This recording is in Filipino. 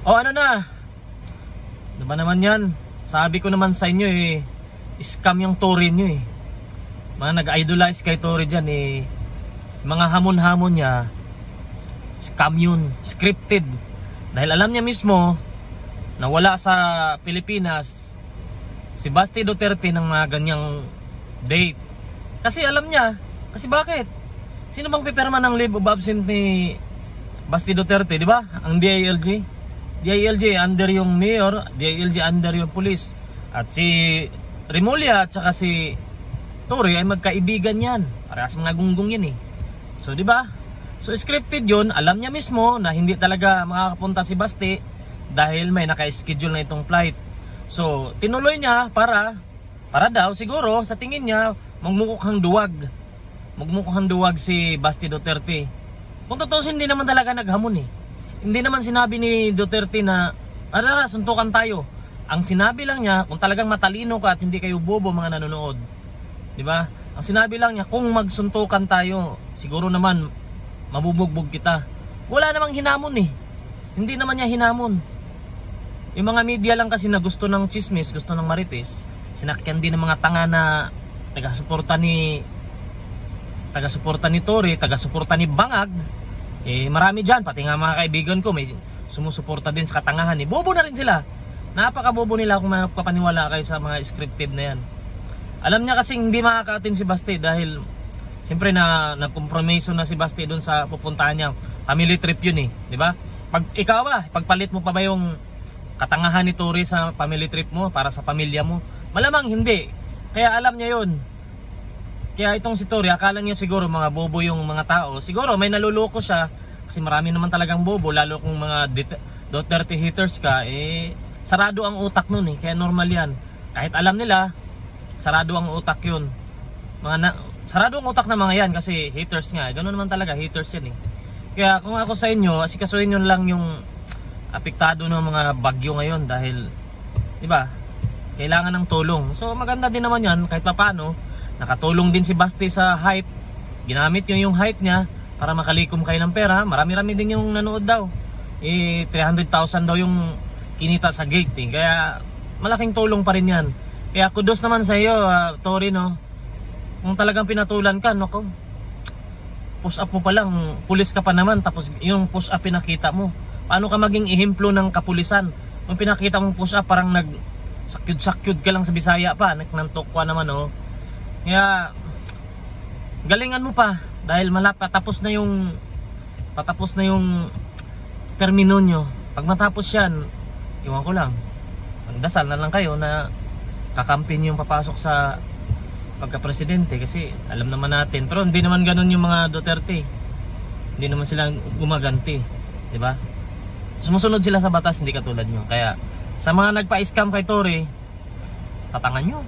O ano na? Diba naman yan? Sabi ko naman sa inyo scam yung Tory nyo Mga nag-idolize kay Tory dyan mga hamon-hamon niya, scam yun, scripted. Dahil alam niya mismo na wala sa Pilipinas si Basti Duterte ng mga ganyang date. Kasi alam niya, kasi bakit? Sino bang pipirma ng leave of absence ni Basti Duterte, di ba? Ang DILG. DILG under yung mayor, DILG under yung police. At si Remulla at saka si Tory ay magkaibigan yan. Parehas mga gunggong yan So di ba? So scripted yun. Alam niya mismo na hindi talaga makakapunta si Basti dahil may naka-schedule na itong flight. So tinuloy niya para daw siguro sa tingin niya magmukhang duwag. Magmukhang duwag si Basti Duterte. Kung totoo hindi naman talaga naghamon Hindi naman sinabi ni Duterte na suntukan tayo. Ang sinabi lang niya, kung talagang matalino ka at hindi kayo bobo mga nanonood, di ba? Ang sinabi lang niya, kung magsuntukan tayo, siguro naman mabubugbog kita. Wala namang hinamon Hindi naman niya hinamon. Yung mga media lang kasi na gusto ng chismis, gusto ng marites, sinakyan din ng mga tanga na taga-suporta ni Tory, taga-suporta ni Bangag. Marami dyan, pati nga mga kaibigan ko may sumusuporta din sa katangahan Bobo na rin sila. Napakabobo nila kung magpapaniwala kayo sa mga scripted na yan. Alam niya kasi hindi makakaatin si Basti dahil siyempre nagkompromiso na si Basti doon sa pupuntahan niya. Family trip yun di ba? Pag ikaw pagpalit mo pa ba yung katangahan ni Tory sa family trip mo para sa pamilya mo? Malamang hindi. Kaya alam niya yun. Kaya itong si Tory, akala niya siguro mga bobo yung mga tao. Siguro may naluloko siya kasi marami naman talagang bobo, lalo kung mga Duterte haters ka, sarado ang utak nun Kaya normal yan. Kahit alam nila, sarado ang utak yun. Sarado ang utak ng mga yan kasi haters nga. Ganoon naman talaga, haters yan Kaya kung ako sa inyo, asikasuhin nyo lang yung apektado ng mga bagyo ngayon dahil, di ba, kailangan ng tulong. So maganda din naman yan kahit papano. Nakatulong din si Basti sa hype. Ginamit yung hype niya para makalikom kayo ng pera. Marami-rami din yung nanood daw. 300,000 daw yung kinita sa gate Kaya malaking tulong pa rin yan. Kaya kudos naman sa iyo, Tory Kung talagang pinatulan ka, push up mo pa lang, pulis ka pa naman, tapos yung push up pinakita mo. Paano ka maging ehemplo ng kapulisan? Kung pinakita mong push up, parang nag-sakyud-sakyud ka lang sa Bisaya pa, nantok naman Kaya galingan mo pa dahil patapos na yung termino nyo. Pag matapos yan, iwan ko lang, magdasal na lang kayo na kakampi nyo yung papasok sa pagka-presidente kasi alam naman natin. Pero hindi naman ganun yung mga Duterte. Hindi naman sila gumaganti, di ba? Sumusunod sila sa batas, hindi katulad nyo. Kaya sa mga nagpa-scam kay Tory, tatangan nyo.